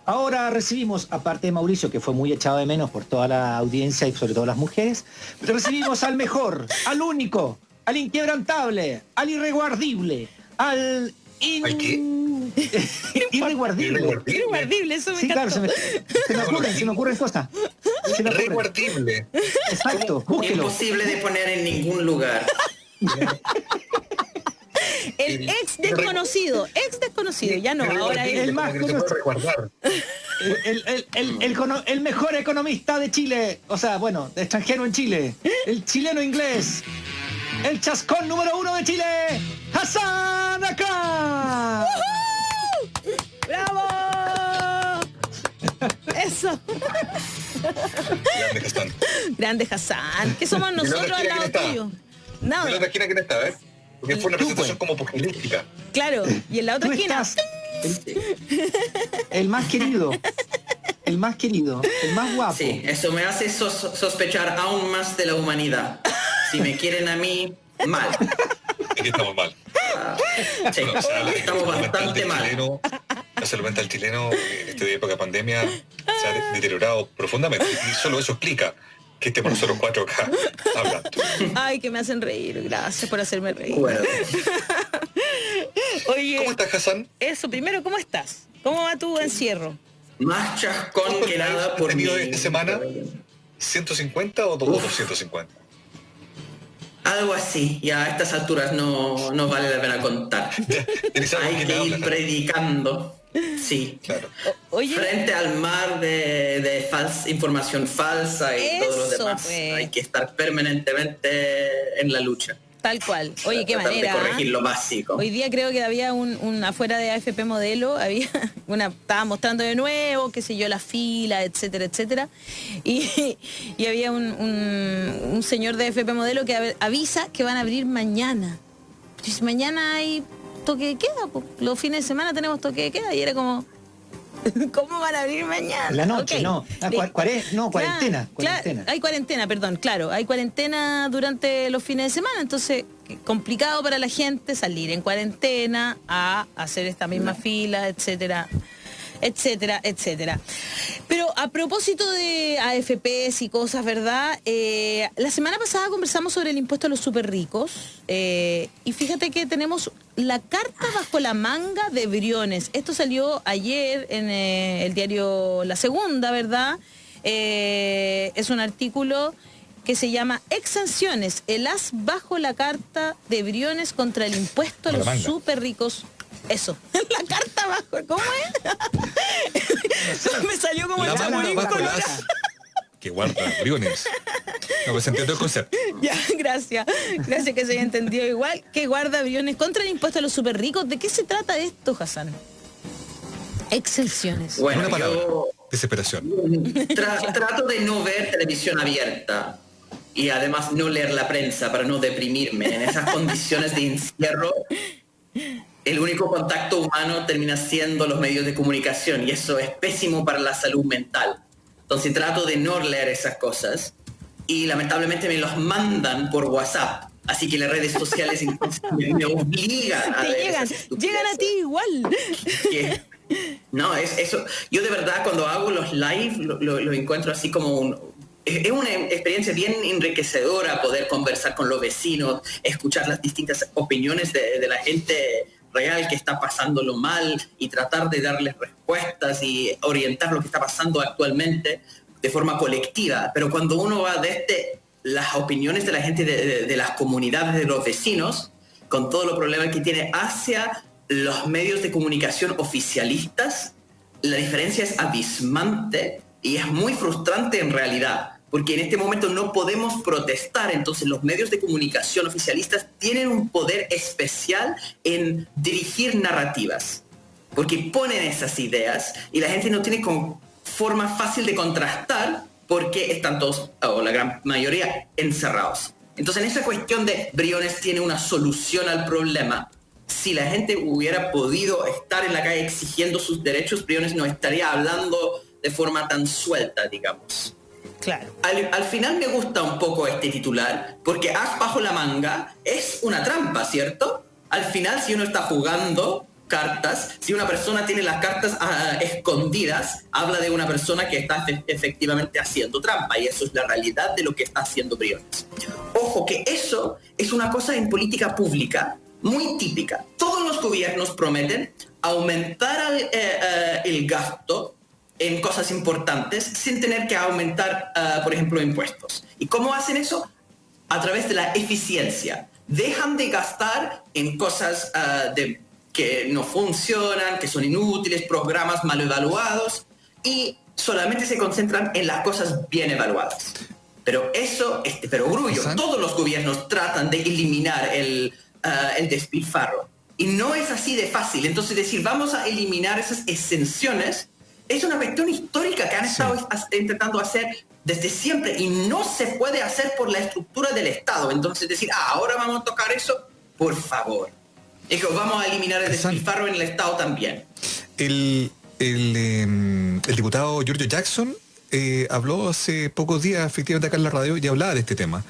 Ahora recibimos, aparte de Mauricio, que fue muy echado de menos por toda la audiencia y sobre todo las mujeres, recibimos al mejor, al único, al inquebrantable, al irreguardible, al irreguardible, eso me encantó. Claro, se me ocurren cosas. Irreguardible. Exacto, búsquelo. Imposible de poner en ningún lugar. El ex desconocido, ya no, ahora es el más el mejor economista de Chile, o sea, bueno, de extranjero en Chile, el chileno inglés, el chascón número 1 de Chile, Hassan Akam. ¡Bravo! Eso. Grande Hassan. ¿Qué somos nosotros al lado tuyo? No. ¿En la otra esquina quién está, Porque fue una presentación como pugilística. Claro, y en la otra esquina. El más querido. El más querido, el más guapo. Sí, eso me hace sospechar aún más de la humanidad. Si me quieren a mí, mal. Aquí estamos mal. Sí, bueno, estamos bastante mal. La salud mental chileno en esta época de pandemia se ha deteriorado profundamente. Y solo eso explica que estemos nosotros 4 acá hablando. Ay, que me hacen reír. Gracias por hacerme reír. Bueno. Oye, ¿cómo estás, Hassan? Eso, primero, ¿cómo estás? ¿Cmo va tu encierro? Más chascón que nada por mí. ¿Esta semana 150 o 250? Algo así, ya a estas alturas no vale la pena contar. Hay que ir predicando. Sí, claro. Oye, frente al mar de información falsa y todos los demás. Pues. Hay que estar permanentemente en la lucha. Tal cual. Oye, qué manera. De corregir lo básico. Hoy día creo que había afuera de AFP Modelo, estaba mostrando de nuevo, qué sé yo, la fila, etcétera, etcétera. Y había un señor de AFP Modelo que avisa que van a abrir mañana. Entonces, mañana hay toque de queda, pues. Los fines de semana tenemos toque de queda y era como, ¿cómo van a abrir mañana? La noche, okay. Cuarentena. Claro, hay cuarentena, perdón, claro. Hay cuarentena durante los fines de semana, entonces complicado para la gente salir en cuarentena a hacer esta misma fila, etcétera, etcétera, etcétera. Pero a propósito de AFPs y cosas, ¿verdad? La semana pasada conversamos sobre el impuesto a los súper ricos y fíjate que tenemos la carta bajo la manga de Briones. Esto salió ayer en el diario La Segunda, ¿verdad? Es un artículo que se llama Exenciones, el as bajo la carta de Briones contra el impuesto a los súper ricos. Eso, la carta abajo, ¿cómo es? Me salió como el Chapulín Colorado. Que guarda Briones. No, pues entiendo el concepto. Ya, gracias que se haya entendido igual. Que guarda Briones contra el impuesto a los súper ricos. ¿De qué se trata esto, Hassan? Exenciones. Bueno, una palabra, yo desesperación. Trato de no ver televisión abierta y además no leer la prensa para no deprimirme. En esas condiciones de encierro, el único contacto humano termina siendo los medios de comunicación y eso es pésimo para la salud mental. Entonces trato de no leer esas cosas y lamentablemente me los mandan por WhatsApp. Así que las redes sociales me obligan a leer esas estupideces. Llegan a ti igual. No, es eso. Yo de verdad cuando hago los live lo encuentro así como es una experiencia bien enriquecedora poder conversar con los vecinos, escuchar las distintas opiniones de la gente real que está pasándolo mal y tratar de darles respuestas y orientar lo que está pasando actualmente de forma colectiva. Pero cuando uno va desde las opiniones de la gente de las comunidades, de los vecinos, con todos los problemas que tiene, hacia los medios de comunicación oficialistas, la diferencia es abismante y es muy frustrante en realidad, porque en este momento no podemos protestar. Entonces los medios de comunicación oficialistas tienen un poder especial en dirigir narrativas, porque ponen esas ideas y la gente no tiene forma fácil de contrastar porque están todos, o la gran mayoría, encerrados. Entonces en esa cuestión de Briones tiene una solución al problema. Si la gente hubiera podido estar en la calle exigiendo sus derechos, Briones no estaría hablando de forma tan suelta, digamos. Claro. Al final me gusta un poco este titular, porque as bajo la manga es una trampa, ¿cierto? Al final, si uno está jugando, cartas, si una persona tiene las cartas escondidas, habla de una persona que está efectivamente haciendo trampa, y eso es la realidad de lo que está haciendo Briones. Ojo que eso es una cosa en política pública muy típica. Todos los gobiernos prometen aumentar el gasto en cosas importantes sin tener que aumentar, por ejemplo, impuestos. ¿Y cómo hacen eso? A través de la eficiencia. Dejan de gastar en cosas que no funcionan, que son inútiles, programas mal evaluados, y solamente se concentran en las cosas bien evaluadas. Pero eso, perogrullo, todos los gobiernos tratan de eliminar el despilfarro. Y no es así de fácil. Entonces decir, vamos a eliminar esas exenciones, es una cuestión histórica que han estado intentando hacer desde siempre, y no se puede hacer por la estructura del Estado. Entonces decir, ahora vamos a tocar eso, por favor. Es que vamos a eliminar el despilfarro en el Estado también. El diputado Giorgio Jackson habló hace pocos días, efectivamente, acá en la radio, y hablaba de este tema,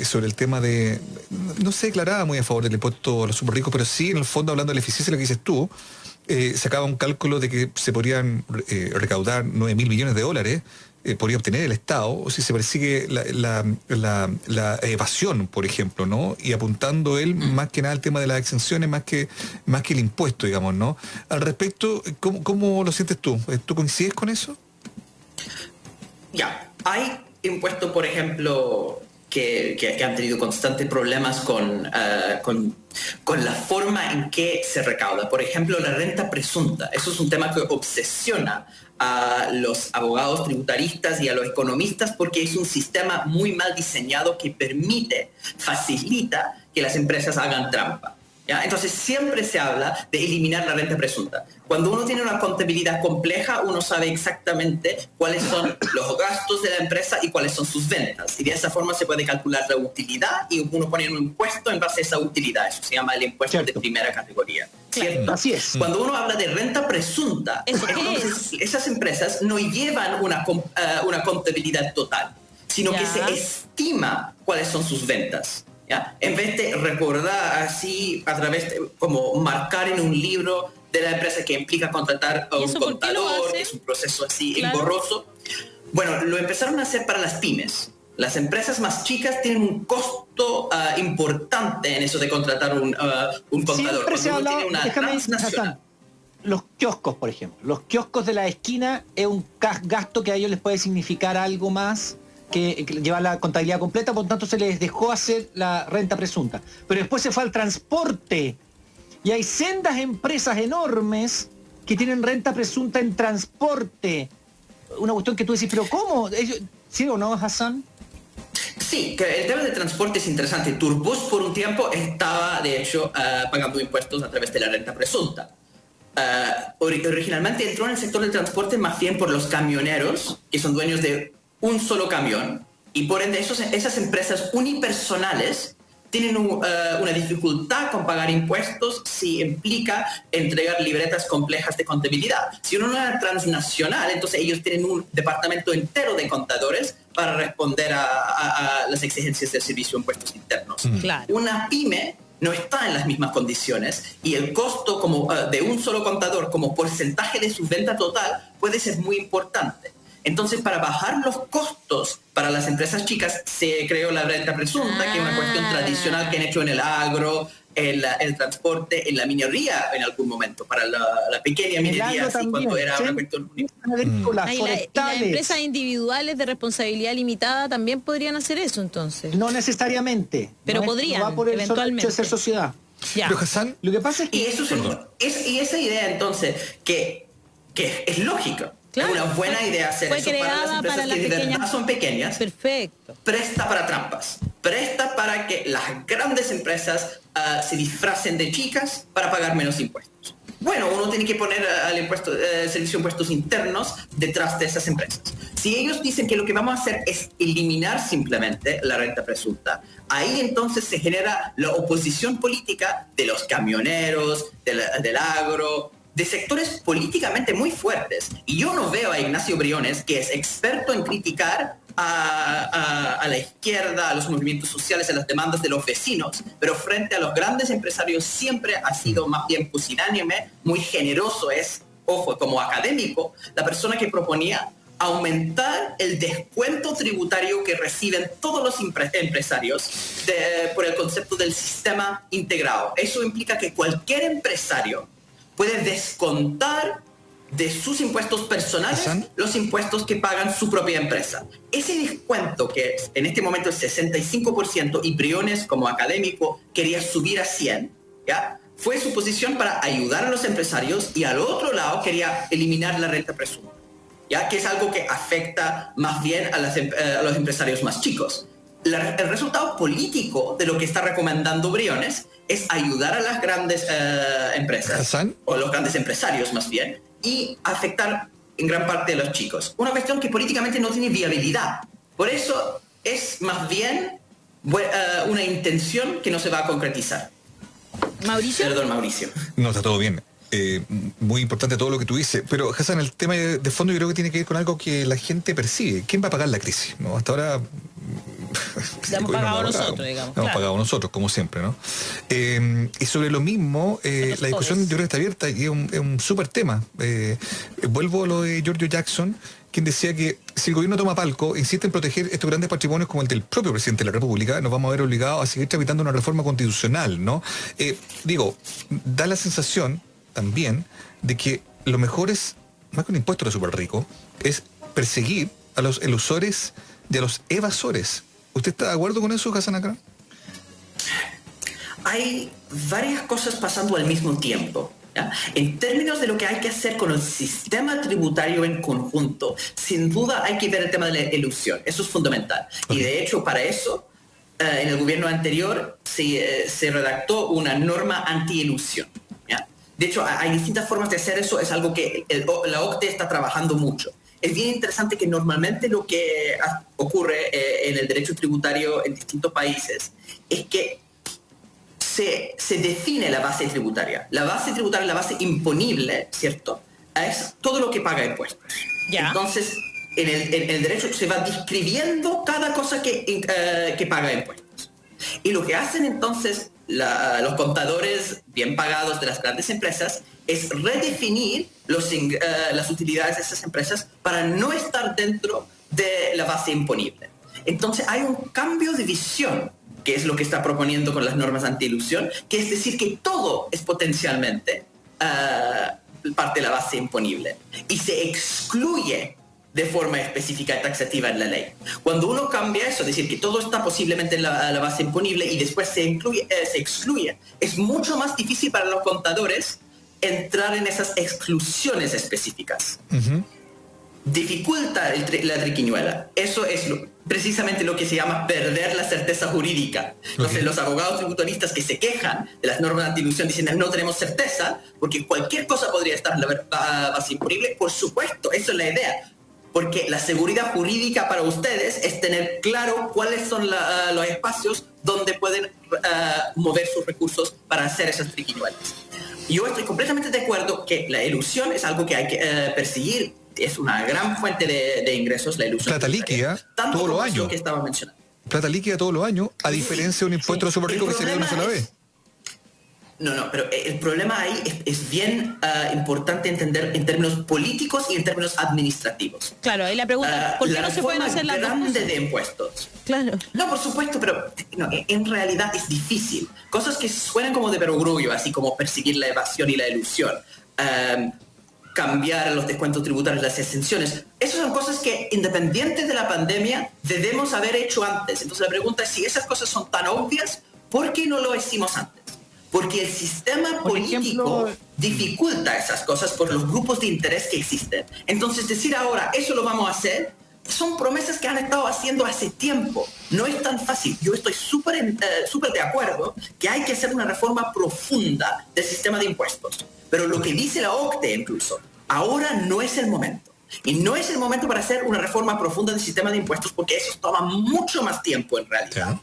sobre el tema de, no se declaraba muy a favor del impuesto a los súper ricos, pero sí, en el fondo, hablando de la eficiencia, lo que dices tú, sacaba un cálculo de que se podrían recaudar 9.000 millones de dólares, podría obtener el Estado, o si se persigue la evasión, por ejemplo, ¿no? Y apuntando él más que nada al tema de las exenciones, más que el impuesto, digamos, ¿no? Al respecto, ¿cómo lo sientes tú? ¿Tú coincides con eso? Ya, hay impuestos, por ejemplo, que han tenido constantes problemas con la forma en que se recauda. Por ejemplo, la renta presunta. Eso es un tema que obsesiona a los abogados tributaristas y a los economistas, porque es un sistema muy mal diseñado que facilita que las empresas hagan trampa. ¿Ya? Entonces siempre se habla de eliminar la renta presunta. Cuando uno tiene una contabilidad compleja, uno sabe exactamente cuáles son los gastos de la empresa y cuáles son sus ventas. Y de esa forma se puede calcular la utilidad, y uno pone un impuesto en base a esa utilidad. Eso se llama el impuesto de primera categoría. ¿Cierto? Así es. Cuando uno habla de renta presunta, entonces esas empresas no llevan una contabilidad total, sino que se estima cuáles son sus ventas. ¿Ya? En vez de recordar así a través de como marcar en un libro de la empresa, que implica contratar a un contador, que es un proceso así engorroso. Bueno, lo empezaron a hacer para las pymes. Las empresas más chicas tienen un costo importante en eso de contratar un contador. Siempre se habla, los kioscos, por ejemplo. Los kioscos de la esquina es un gasto que a ellos les puede significar algo más que lleva la contabilidad completa, por tanto se les dejó hacer la renta presunta. Pero después se fue al transporte, y hay sendas empresas enormes que tienen renta presunta en transporte. Una cuestión que tú decís, pero ¿cómo? ¿Sí o no, Hassan? Sí, que el tema de transporte es interesante. Turbus por un tiempo estaba, de hecho, pagando impuestos a través de la renta presunta. Originalmente entró en el sector del transporte más bien por los camioneros, que son dueños de un solo camión, y por ende esas empresas unipersonales tienen una dificultad con pagar impuestos si implica entregar libretas complejas de contabilidad. Si uno no es transnacional, entonces ellos tienen un departamento entero de contadores para responder a las exigencias del servicio de impuestos internos. Claro. Una pyme no está en las mismas condiciones, y el costo de un solo contador como porcentaje de su venta total puede ser muy importante. Entonces, para bajar los costos para las empresas chicas, se creó la renta presunta, que es una cuestión tradicional que han hecho en el agro, en el transporte, en la minería en algún momento, para la pequeña minería, así, cuando era una cuestión... Y las empresas individuales de responsabilidad limitada también podrían hacer eso, entonces. No necesariamente. Pero podrían, no va por el eventualmente. Solo hecho de ser sociedad. Ya. Pero Hassan, lo que pasa es que... Y esa idea, entonces, que es lógica. Claro, es una buena idea hacer eso para las empresas que de verdad son pequeñas. Perfecto. Presta para trampas. Presta para que las grandes empresas se disfracen de chicas para pagar menos impuestos. Bueno, uno tiene que poner al servicio de impuestos internos detrás de esas empresas. Si ellos dicen que lo que vamos a hacer es eliminar simplemente la renta presunta, ahí entonces se genera la oposición política de los camioneros, del agro, de sectores políticamente muy fuertes. Y yo no veo a Ignacio Briones, que es experto en criticar a la izquierda, a los movimientos sociales, a las demandas de los vecinos, pero frente a los grandes empresarios siempre ha sido más bien pusilánime, muy generoso, es, ojo, como académico, la persona que proponía aumentar el descuento tributario que reciben todos los empresarios por el concepto del sistema integrado. Eso implica que cualquier empresario puede descontar de sus impuestos personales los impuestos que pagan su propia empresa. Ese descuento, que en este momento es 65%, y Briones, como académico, quería subir a 100%, ¿ya? Fue su posición para ayudar a los empresarios, y al otro lado quería eliminar la renta presunta, ¿ya? Que es algo que afecta más bien a los empresarios más chicos. El resultado político de lo que está recomendando Briones es ayudar a las grandes empresas, o los grandes empresarios más bien, y afectar en gran parte a los chicos. Una cuestión que políticamente no tiene viabilidad. Por eso es más bien una intención que no se va a concretizar. ¿Mauricio? Perdón, Mauricio. No, está todo bien. Muy importante todo lo que tú dices, pero Hassan, el tema de fondo yo creo que tiene que ir con algo que la gente percibe. ¿Quién va a pagar la crisis? ¿No? Hasta ahora la hemos pagado nosotros, digamos. La hemos pagado nosotros, como siempre, ¿no? Y sobre lo mismo, la discusión yo creo que está abierta y es un súper tema. Vuelvo a lo de Giorgio Jackson, quien decía que si el gobierno toma palco, insiste en proteger estos grandes patrimonios como el del propio presidente de la República, nos vamos a ver obligados a seguir tramitando una reforma constitucional, ¿no? Da la sensación también de que lo mejor es, más que un impuesto a los súper ricos, es perseguir a los elusores y a los evasores. ¿Usted está de acuerdo con eso, Hassan Akram? Hay varias cosas pasando al mismo tiempo, ¿ya? En términos de lo que hay que hacer con el sistema tributario en conjunto, sin duda hay que ver el tema de la elusión. Eso es fundamental. Okay. Y de hecho, para eso, en el gobierno anterior se redactó una norma anti-elusión. De hecho, hay distintas formas de hacer eso, es algo que la OCDE está trabajando mucho. Es bien interesante que normalmente lo que ocurre en el derecho tributario en distintos países es que se define la base tributaria. La base tributaria, la base imponible, ¿cierto? Es todo lo que paga impuestos. Yeah. Entonces, en el derecho se va describiendo cada cosa que paga impuestos. Y lo que hacen entonces los contadores bien pagados de las grandes empresas es redefinir las utilidades de esas empresas para no estar dentro de la base imponible. Entonces hay un cambio de visión, que es lo que está proponiendo con las normas anti-elusión, que es decir que todo es potencialmente parte de la base imponible y se excluye de forma específica y taxativa en la ley. Cuando uno cambia eso, es decir, que todo está posiblemente en la base imponible y después se excluye, es mucho más difícil para los contadores entrar en esas exclusiones específicas. Uh-huh. Dificulta la triquiñuela. Eso es precisamente lo que se llama perder la certeza jurídica. Entonces, okay, los abogados tributaristas que se quejan de las normas de anti-elusión dicen no tenemos certeza porque cualquier cosa podría estar en la base imponible. Por supuesto, eso es la idea. Porque la seguridad jurídica para ustedes es tener claro cuáles son los espacios donde pueden mover sus recursos para hacer esas triquiñuelas. Yo estoy completamente de acuerdo que la elusión es algo que hay que perseguir. Es una gran fuente de ingresos, la ilusión. Plata líquida todos los años. Que estaba mencionando. Plata líquida todos los años, a diferencia de un impuesto a los súper ricos que sería una sola vez. No, pero el problema ahí es bien importante entender en términos políticos y en términos administrativos. Claro, ahí la pregunta, ¿por qué no se pueden hacer las dos cosas? De impuestos. Claro. No, por supuesto, pero no, en realidad es difícil. Cosas que suenan como de perogrullo, así como perseguir la evasión y la elusión, cambiar los descuentos tributarios, las exenciones. Esas son cosas que, independientes de la pandemia, debemos haber hecho antes. Entonces la pregunta es, si esas cosas son tan obvias, ¿por qué no lo hicimos antes? Porque el sistema político dificulta esas cosas por los grupos de interés que existen. Entonces decir ahora, eso lo vamos a hacer, son promesas que han estado haciendo hace tiempo. No es tan fácil. Yo estoy súper de acuerdo que hay que hacer una reforma profunda del sistema de impuestos. Pero lo que dice la OCDE incluso, ahora no es el momento. Y no es el momento para hacer una reforma profunda del sistema de impuestos porque eso toma mucho más tiempo en realidad.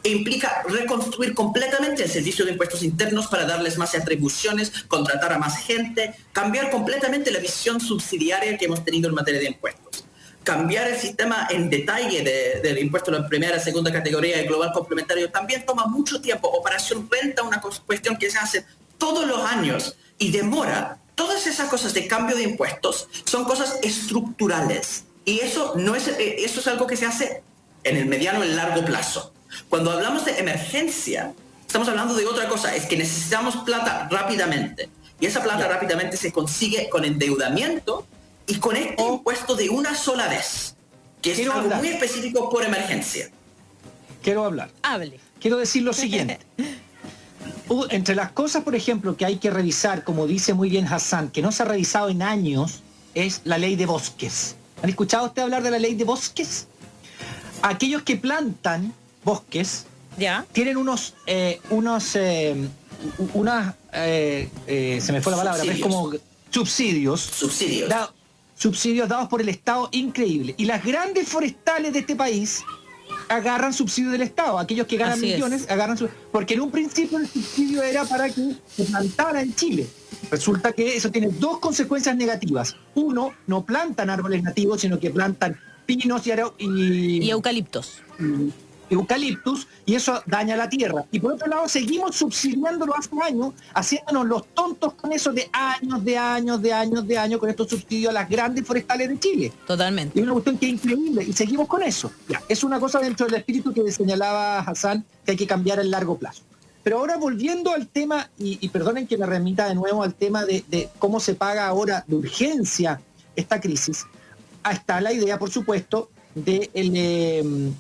implica reconstruir completamente el servicio de impuestos internos para darles más atribuciones, contratar a más gente, cambiar completamente la visión subsidiaria que hemos tenido en materia de impuestos. Cambiar el sistema en detalle del impuesto de la primera, segunda categoría y global complementario también toma mucho tiempo. Operación Renta, una cuestión que se hace todos los años y demora. Todas esas cosas de cambio de impuestos son cosas estructurales y eso es algo que se hace en el mediano y el largo plazo. Cuando hablamos de emergencia, estamos hablando de otra cosa, es que necesitamos plata rápidamente y esa plata rápidamente se consigue con endeudamiento y con este impuesto de una sola vez, que es algo muy específico por emergencia. Quiero hablar. Hable. Quiero decir lo siguiente. Entre las cosas, por ejemplo, que hay que revisar, como dice muy bien Hassan, que no se ha revisado en años, es la ley de bosques. ¿Han escuchado usted hablar de la ley de bosques? Aquellos que plantan bosques tienen se me fue la palabra, pero es como subsidios dados por el Estado, increíble. Y las grandes forestales de este país agarran subsidios del Estado. Aquellos que ganan millones agarran porque en un principio el subsidio era para que se plantara en Chile. Resulta que eso tiene dos consecuencias negativas. Uno, no plantan árboles nativos, sino que plantan pinos y eucaliptos. Y eso daña la tierra. Y por otro lado, seguimos subsidiándolo hace años, haciéndonos los tontos con eso de años con estos subsidios a las grandes forestales de Chile. Totalmente. Y es una cuestión que es increíble y seguimos con eso. Es una cosa dentro del espíritu que señalaba Hassan, que hay que cambiar en largo plazo. Pero ahora volviendo al tema, y perdonen que me remita de nuevo al tema de cómo se paga ahora de urgencia esta crisis, está la idea, por supuesto, del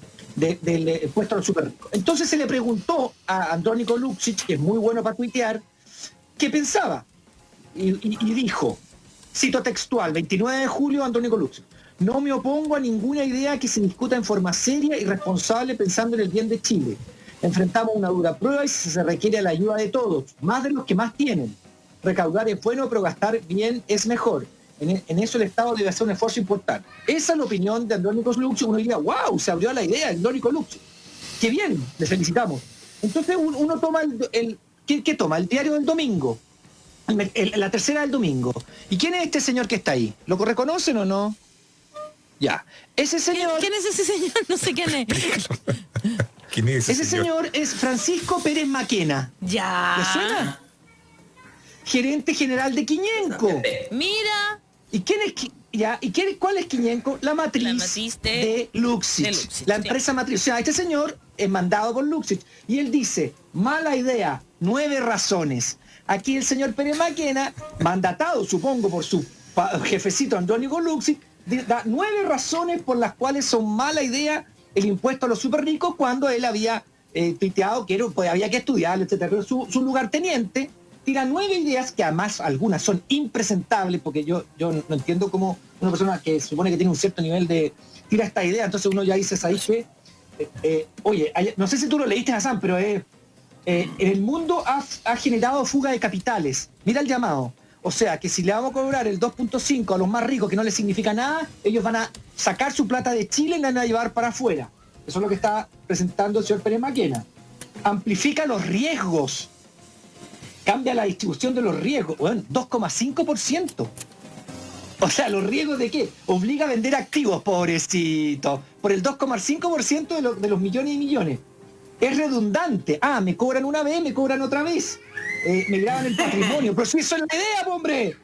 impuesto a los superricos. Entonces se le preguntó a Andrónico Luksic, que es muy bueno para tuitear, qué pensaba. Y dijo, cito textual, 29 de julio, Andrónico Luksic: no me opongo a ninguna idea que se discuta en forma seria y responsable pensando en el bien de Chile. Enfrentamos una dura prueba y se requiere la ayuda de todos, más de los que más tienen. Recaudar es bueno, pero gastar bien es mejor. En eso el Estado debe hacer un esfuerzo importante. Esa es la opinión de Andrónico Luksic. Uno diría, wow, se abrió la idea de Andrónico Luksic. ¡Qué bien! Le felicitamos. Entonces uno toma ¿qué toma? El diario del domingo. La tercera del domingo. ¿Y quién es este señor que está ahí? ¿Lo reconocen o no? Ya. Ese señor... ¿Quién es ese señor? No sé quién es. ¿Quién es ese señor? Es Francisco Pérez Maquena. Ya. ¿Le suena? Gerente general de Quiñenco. Mira. ¿Y cuál es Quiñenco? La matriz de Luksic. La empresa matriz. O sea, este señor es mandado por Luksic. Y él dice, mala idea, 9 razones. Aquí el señor Pérez Maquena, mandatado, supongo, por su jefecito Andrónico Luksic, da 9 razones por las cuales son mala idea el impuesto a los superricos, cuando él había tuiteado que había que estudiarlo, etcétera. Pero su lugarteniente tira 9 ideas, que además algunas son impresentables, porque yo no entiendo cómo una persona que supone que tiene un cierto nivel de... tira esta idea, entonces uno ya dice, ¿sabes qué? Oye, no sé si tú lo leíste, Hassan, pero en el mundo ha generado fuga de capitales. Mira el llamado. O sea, que si le vamos a cobrar el 2.5 a los más ricos, que no les significa nada, ellos van a sacar su plata de Chile y la van a llevar para afuera. Eso es lo que está presentando el señor Pérez Maquena. Amplifica los riesgos. Cambia la distribución de los riesgos. Bueno, 2,5%. O sea, ¿los riesgos de qué? Obliga a vender activos, pobrecito. Por el 2,5% de los millones y millones. Es redundante. Me cobran una vez, me cobran otra vez. Me graban el patrimonio. Pero si eso es la idea, hombre.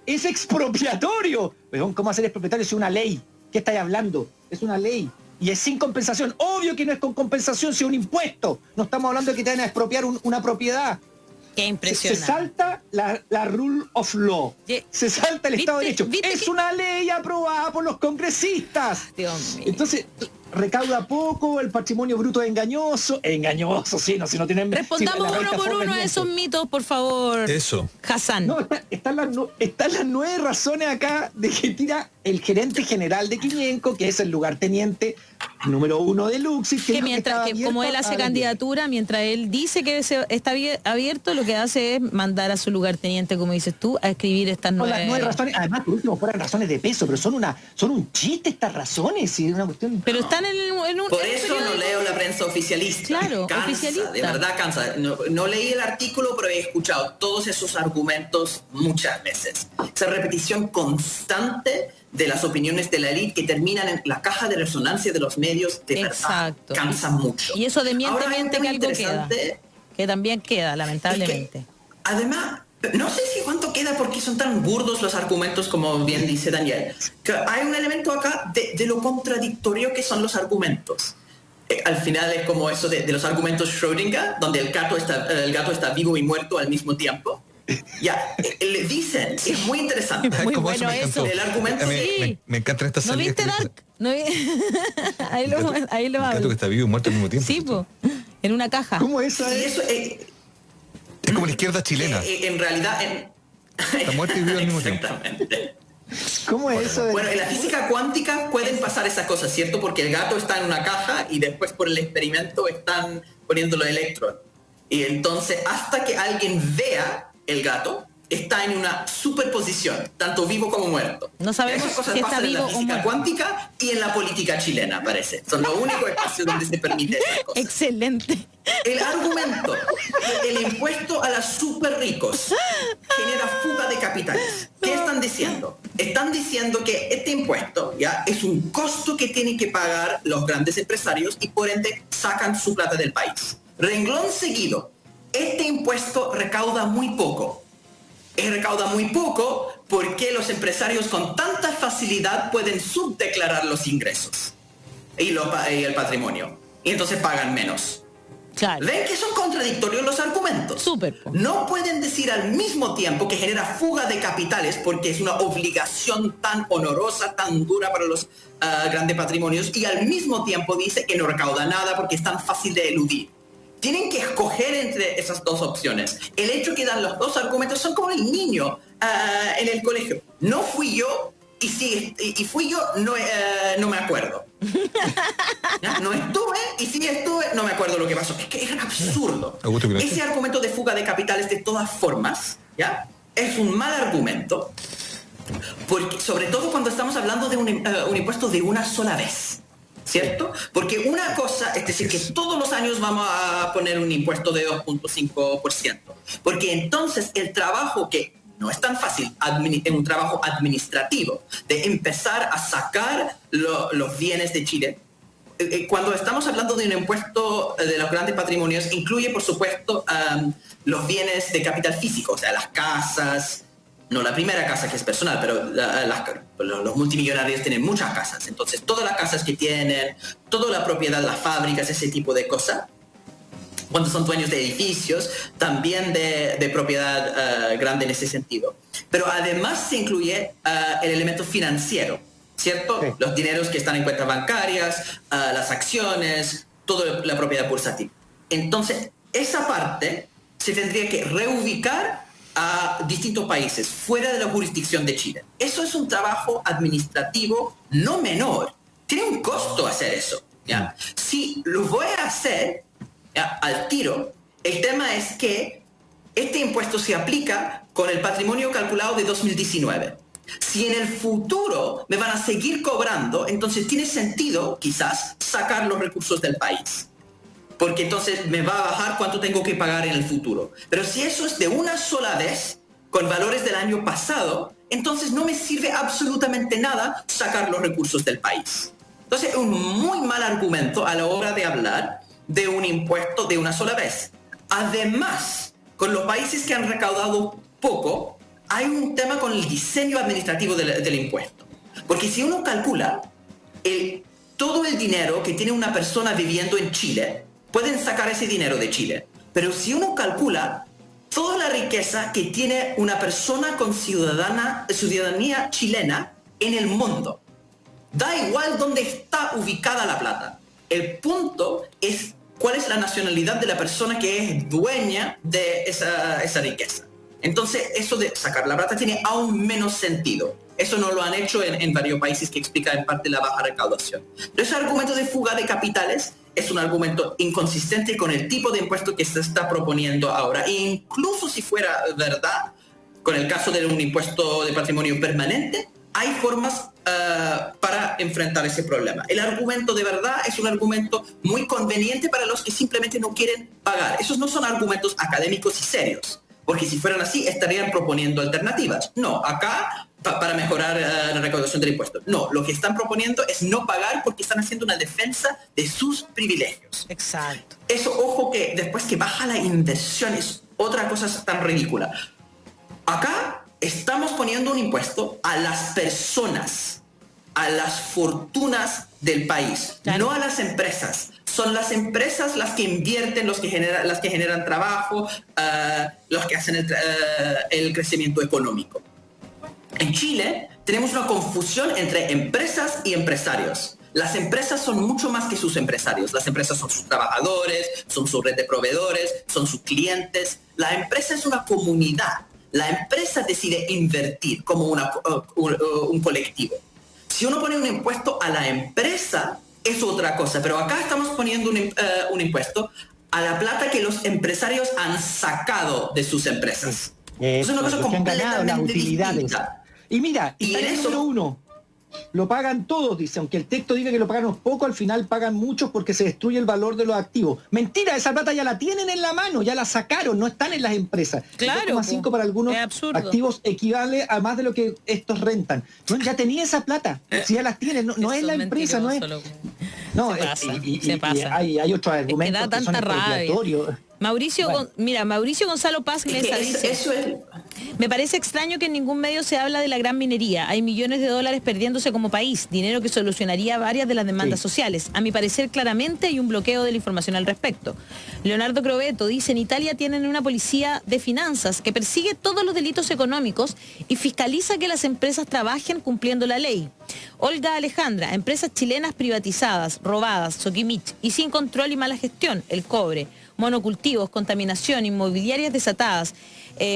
Es expropiatorio. Pero ¿cómo hacer expropiatorio si es una ley? ¿Qué estáis hablando? Es una ley. Y es sin compensación. Obvio que no es con compensación, si es un impuesto. No estamos hablando de que te van a expropiar una propiedad. Qué impresionante. Se salta la rule of law. Se salta el Estado de Derecho. Es una ley aprobada por los congresistas. Dios mío. Entonces, recauda poco, el patrimonio bruto es engañoso. Engañoso, sí, si no tienen... Respondamos uno por uno a esos mitos, por favor. Eso. Hassan. No, están las 9 razones acá de que tira el gerente general de Quiñenco, que es el lugarteniente número 1 de Luxich, Que mientras que como él hace candidatura, mientras él dice que está abierto, lo que hace es mandar a su lugarteniente, como dices tú, a escribir estas Las 9 razones, además por último fueran razones de peso, pero son un chiste estas razones, y una cuestión. Pero están en un Por eso no leo la prensa oficialista. Claro, cansa, oficialista. De verdad cansa. No leí el artículo, pero he escuchado todos esos argumentos muchas veces. Esa repetición constante de las opiniones de la élite que terminan en la caja de resonancia de los medios, de verdad cansa mucho. Y eso de miente que algo queda. Que también queda, lamentablemente. Es que, además, no sé si cuánto queda porque son tan burdos los argumentos, como bien dice Daniel. Que hay un elemento acá de lo contradictorio que son los argumentos. Al final es como eso de los argumentos Schrödinger, donde el gato está vivo y muerto al mismo tiempo. Ya, le dicen, es muy interesante. Muy bueno eso. El argumento me encantan estas ¿No salidas. viste Dark? Ahí lo Un gato hablo. que está vivo y muerto al mismo tiempo. Sí, po, en una caja. ¿Cómo eso Y es? eso Es como la izquierda chilena. en realidad... Está muerto y vivo al mismo tiempo. Exactamente. ¿Cómo es eso? Bueno, en la física cuántica pueden pasar esas cosas, ¿cierto? Porque el gato está en una caja y después por el experimento están poniendo los electrones. Y entonces, hasta que alguien vea el gato, está en una superposición, tanto vivo como muerto. No sabemos Esas cosas si está pasan en la vivo o física muerto. cuántica y en la política chilena, parece. Son los únicos espacios donde se permite esas cosas. Excelente. El argumento del impuesto a los super ricos genera fuga de capitales. ¿Qué están diciendo? Están diciendo que este impuesto ya es un costo que tienen que pagar los grandes empresarios y por ende sacan su plata del país. Renglón seguido, este impuesto recauda muy poco. Recauda muy poco porque los empresarios con tanta facilidad pueden subdeclarar los ingresos y el patrimonio. Y entonces pagan menos. Claro. ¿Ven que son contradictorios los argumentos? Súper. No pueden decir al mismo tiempo que genera fuga de capitales porque es una obligación tan honorosa, tan dura para los grandes patrimonios, y al mismo tiempo dice que no recauda nada porque es tan fácil de eludir. Tienen que escoger entre esas dos opciones. El hecho que dan los dos argumentos son como el niño en el colegio. No fui yo, y si fui yo, no me acuerdo. ¿Ya? No estuve, y si estuve, no me acuerdo lo que pasó. Es que es absurdo. Ese argumento de fuga de capitales, de todas formas, ¿ya? Es un mal argumento, porque, sobre todo cuando estamos hablando de un impuesto de una sola vez. ¿Cierto? Porque una cosa es decir que todos los años vamos a poner un impuesto de 2.5%. Porque entonces el trabajo, que no es tan fácil, es un trabajo administrativo, de empezar a sacar los bienes de Chile. Cuando estamos hablando de un impuesto de los grandes patrimonios, incluye, por supuesto, los bienes de capital físico, o sea, las casas. No la primera casa, que es personal, pero los multimillonarios tienen muchas casas. Entonces, todas las casas que tienen, toda la propiedad, las fábricas, ese tipo de cosas, cuando son dueños de edificios, también de propiedad grande en ese sentido. Pero además se incluye el elemento financiero, ¿cierto? Sí. Los dineros que están en cuentas bancarias, las acciones, toda la propiedad bursátil. Entonces, esa parte se tendría que reubicar a distintos países fuera de la jurisdicción de Chile. Eso es un trabajo administrativo no menor. Tiene un costo hacer eso, ¿ya? Si lo voy a hacer, ¿ya?, al tiro, el tema es que este impuesto se aplica con el patrimonio calculado de 2019. Si en el futuro me van a seguir cobrando, entonces tiene sentido quizás sacar los recursos del país, porque entonces me va a bajar cuánto tengo que pagar en el futuro. Pero si eso es de una sola vez, con valores del año pasado, entonces no me sirve absolutamente nada sacar los recursos del país. Entonces es un muy mal argumento a la hora de hablar de un impuesto de una sola vez. Además, con los países que han recaudado poco, hay un tema con el diseño administrativo del impuesto. Porque si uno calcula todo el dinero que tiene una persona viviendo en Chile, pueden sacar ese dinero de Chile. Pero si uno calcula toda la riqueza que tiene una persona con ciudadanía chilena en el mundo, da igual dónde está ubicada la plata. El punto es cuál es la nacionalidad de la persona que es dueña de esa riqueza. Entonces, eso de sacar la plata tiene aún menos sentido. Eso no lo han hecho en varios países, que explica en parte la baja recaudación. Pero ese argumento de fuga de capitales es un argumento inconsistente con el tipo de impuesto que se está proponiendo ahora. E incluso si fuera verdad, con el caso de un impuesto de patrimonio permanente, hay formas para enfrentar ese problema. El argumento de verdad es un argumento muy conveniente para los que simplemente no quieren pagar. Esos no son argumentos académicos y serios, porque si fueran así estarían proponiendo alternativas. No, acá para mejorar la recaudación del impuesto. No, lo que están proponiendo es no pagar porque están haciendo una defensa de sus privilegios. Exacto. Eso, ojo, que después que baja la inversión es otra cosa tan ridícula. Acá estamos poniendo un impuesto a las personas, a las fortunas del país, claro, no a las empresas. Son las empresas las que invierten, las que generan trabajo, los que hacen el crecimiento económico. En Chile tenemos una confusión entre empresas y empresarios. Las empresas son mucho más que sus empresarios. Las empresas son sus trabajadores, son su red de proveedores, son sus clientes. La empresa es una comunidad. La empresa decide invertir como un colectivo. Si uno pone un impuesto a la empresa, es otra cosa. Pero acá estamos poniendo un impuesto a la plata que los empresarios han sacado de sus empresas. Es una cosa completamente distinta. Y mira, y está en el número 1. Lo pagan todos, dice, aunque el texto diga que lo pagan poco, al final pagan muchos porque se destruye el valor de los activos. Mentira, esa plata ya la tienen en la mano, ya la sacaron, no están en las empresas. Claro, 2,5 para algunos activos equivale a más de lo que estos rentan. No, ya tenía esa plata, si ya las tienen, no es la empresa, no es... No, se pasa. Hay otros argumentos es que da que son expropiatorios. Mauricio Gonzalo Paz Mesa dice: me parece extraño que en ningún medio se habla de la gran minería. Hay millones de dólares perdiéndose como país, dinero que solucionaría varias de las demandas sociales. A mi parecer, claramente hay un bloqueo de la información al respecto. Leonardo Crobeto dice: en Italia tienen una policía de finanzas que persigue todos los delitos económicos y fiscaliza que las empresas trabajen cumpliendo la ley. Olga Alejandra: empresas chilenas privatizadas, robadas, Soquimich, y sin control y mala gestión, el cobre, monocultivos, contaminación, inmobiliarias desatadas,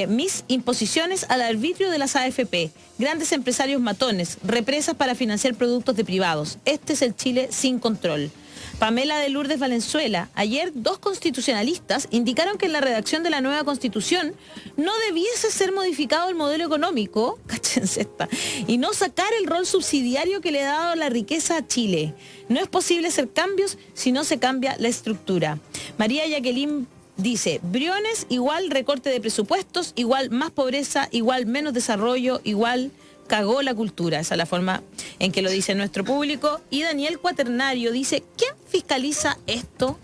mis imposiciones al arbitrio de las AFP, grandes empresarios matones, represas para financiar productos de privados. Este es el Chile sin control. Pamela de Lourdes Valenzuela: ayer 2 constitucionalistas indicaron que en la redacción de la nueva constitución no debiese ser modificado el modelo económico, cáchense esta, y no sacar el rol subsidiario que le ha dado la riqueza a Chile. No es posible hacer cambios si no se cambia la estructura. María Jacqueline dice: Briones igual recorte de presupuestos, igual más pobreza, igual menos desarrollo, igual cagó la cultura. Esa es la forma en que lo dice nuestro público. Y Daniel Cuaternario dice: ¿quién fiscaliza esto?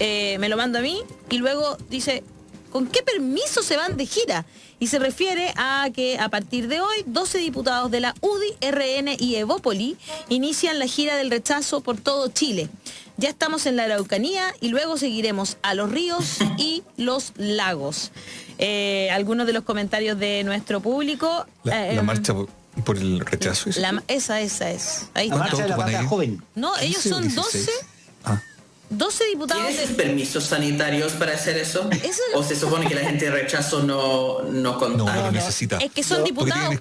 Me lo manda a mí y luego dice: ¿con qué permiso se van de gira? Y se refiere a que a partir de hoy 12 diputados de la UDI, RN y Evópoli inician la gira del rechazo por todo Chile. Ya estamos en la Araucanía y luego seguiremos a los ríos y los lagos. Algunos de los comentarios de nuestro público. La marcha por el rechazo. Esa es. Ahí la marcha de la pata joven. No, ellos son 12 diputados. ¿Tienen permisos sanitarios para hacer eso? ¿O se supone que la gente de rechazo no contagia? No necesita. Es que son diputados.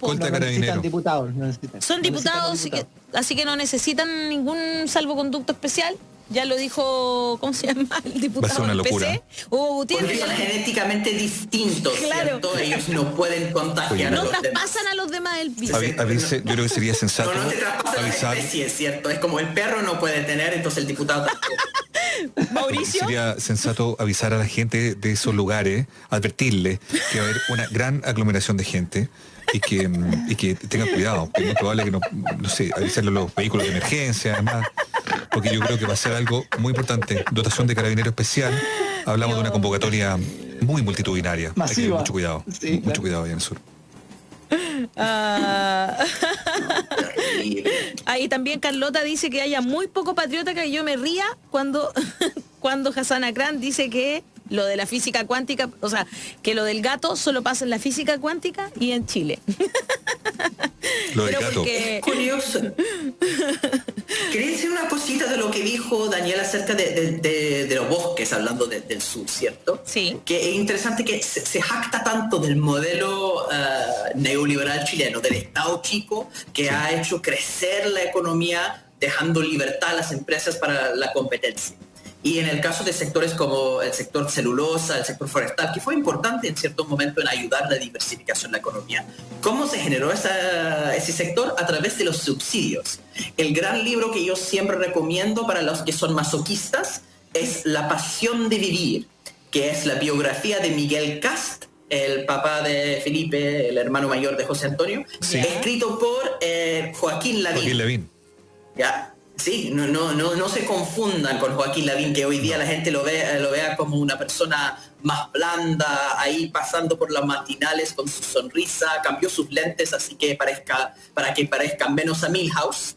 Son diputados, así que no necesitan ningún salvoconducto especial. Ya lo dijo, ¿cómo se llama? El diputado. Va a ser una locura. PC, Hugo Gutiérrez. Porque son genéticamente distintos, claro. ¿cierto? Ellos no pueden contagiar no a los traspasan demás. a los demás el virus. Avise, yo creo que sería sensato No te traspasan avisar. la especie, es cierto. Es como el perro no puede tener, entonces el diputado tampoco. Mauricio. Sería sensato avisar a la gente de esos lugares, advertirle que va a haber una gran aglomeración de gente y que tengan cuidado. Es muy probable que no sé, avisarle a los vehículos de emergencia, además, porque yo creo que va a ser algo muy importante. Dotación de carabinero especial. Hablamos de una convocatoria muy multitudinaria. Masiva. Hay que tener mucho cuidado. Sí, mucho cuidado ahí en el sur. Ahí también Carlota dice que haya muy poco patriota que yo me ría cuando Hassan Akran dice que lo de la física cuántica, o sea, que lo del gato solo pasa en la física cuántica y en Chile. Lo del gato. Es curioso. Quería decir una cosita de lo que dijo dijo Daniel acerca de los bosques, hablando del sur, ¿cierto? Sí. Que es interesante que se jacta tanto del modelo neoliberal chileno, del Estado chico, que ha hecho crecer la economía, dejando libertad a las empresas para la competencia. Y en el caso de sectores como el sector celulosa, el sector forestal, que fue importante en cierto momento en ayudar a la diversificación de la economía, ¿cómo se generó ese sector? A través de los subsidios. El gran libro que yo siempre recomiendo para los que son masoquistas es La pasión de vivir, que es la biografía de Miguel Kast, el papá de Felipe, el hermano mayor de José Antonio, Sí. escrito por Joaquín Lavín. Joaquín Lavín. ¿Ya? Sí, no se confundan con Joaquín Lavín, que hoy día la gente lo vea como una persona más blanda, ahí pasando por las matinales con su sonrisa, cambió sus lentes así que para que parezcan menos a Milhouse.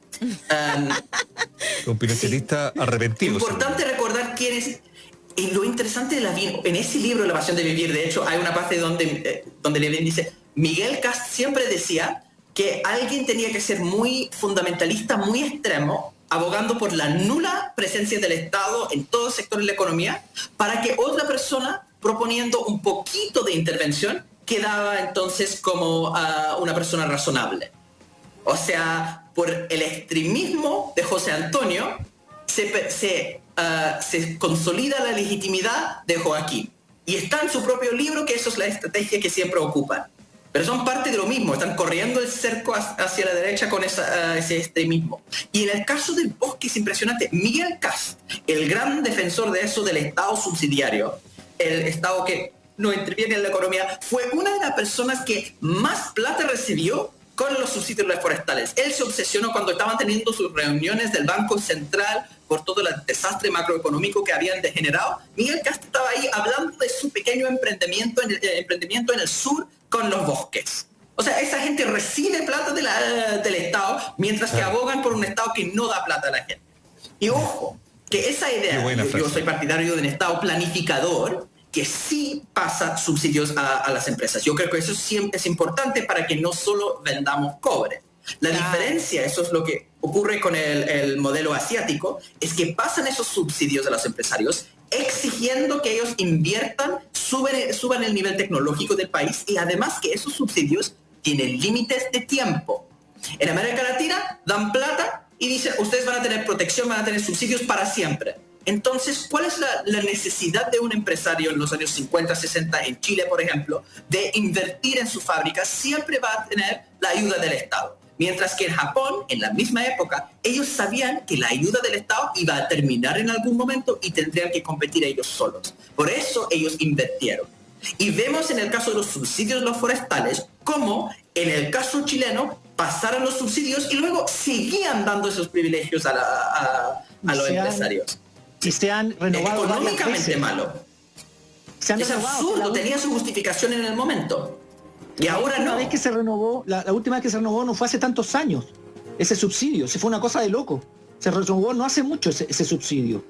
Un pinochetista arrepentido. Importante recordar quién es. Y lo interesante de Lavín, en ese libro La pasión de vivir, de hecho, hay una parte donde Lavín dice, Miguel Kast siempre decía que alguien tenía que ser muy fundamentalista, muy extremo, abogando por la nula presencia del Estado en todo sector de la economía, para que otra persona, proponiendo un poquito de intervención, quedaba entonces como una persona razonable. O sea, por el extremismo de José Antonio, se consolida la legitimidad de Joaquín. Y está en su propio libro que eso es la estrategia que siempre ocupan. Pero son parte de lo mismo, están corriendo el cerco hacia la derecha con ese extremismo. Y en el caso del bosque es impresionante. Miguel Kast, el gran defensor de eso del Estado subsidiario, el Estado que no interviene en la economía, fue una de las personas que más plata recibió con los subsidios forestales. Él se obsesionó cuando estaban teniendo sus reuniones del Banco Central por todo el desastre macroeconómico que habían degenerado. Miguel Kast estaba ahí hablando de su pequeño emprendimiento en el sur con los bosques. O sea, esa gente recibe plata del Estado, mientras que abogan por un Estado que no da plata a la gente. Y ojo, que esa idea, yo soy partidario de un Estado planificador, que sí pasa subsidios a las empresas. Yo creo que eso siempre es importante para que no solo vendamos cobre. La diferencia, eso es lo que ocurre con el modelo asiático, es que pasan esos subsidios a los empresarios exigiendo que ellos inviertan, suban el nivel tecnológico del país y además que esos subsidios tienen límites de tiempo. En América Latina dan plata y dicen, ustedes van a tener protección, van a tener subsidios para siempre. Entonces, ¿cuál es la necesidad de un empresario en los años 50, 60, en Chile, por ejemplo, de invertir en su fábrica? Siempre va a tener la ayuda del Estado. Mientras que en Japón, en la misma época, ellos sabían que la ayuda del Estado iba a terminar en algún momento y tendrían que competir ellos solos. Por eso ellos invirtieron. Y vemos en el caso de los subsidios los forestales, cómo en el caso chileno pasaron los subsidios y luego seguían dando esos privilegios a los empresarios. Y se han renovado económicamente malo. Es absurdo, tenía su justificación en el momento. Y ahora no. Vez que se renovó, la última vez que se renovó no fue hace tantos años. Ese subsidio, se fue una cosa de loco. Se renovó no hace mucho ese subsidio.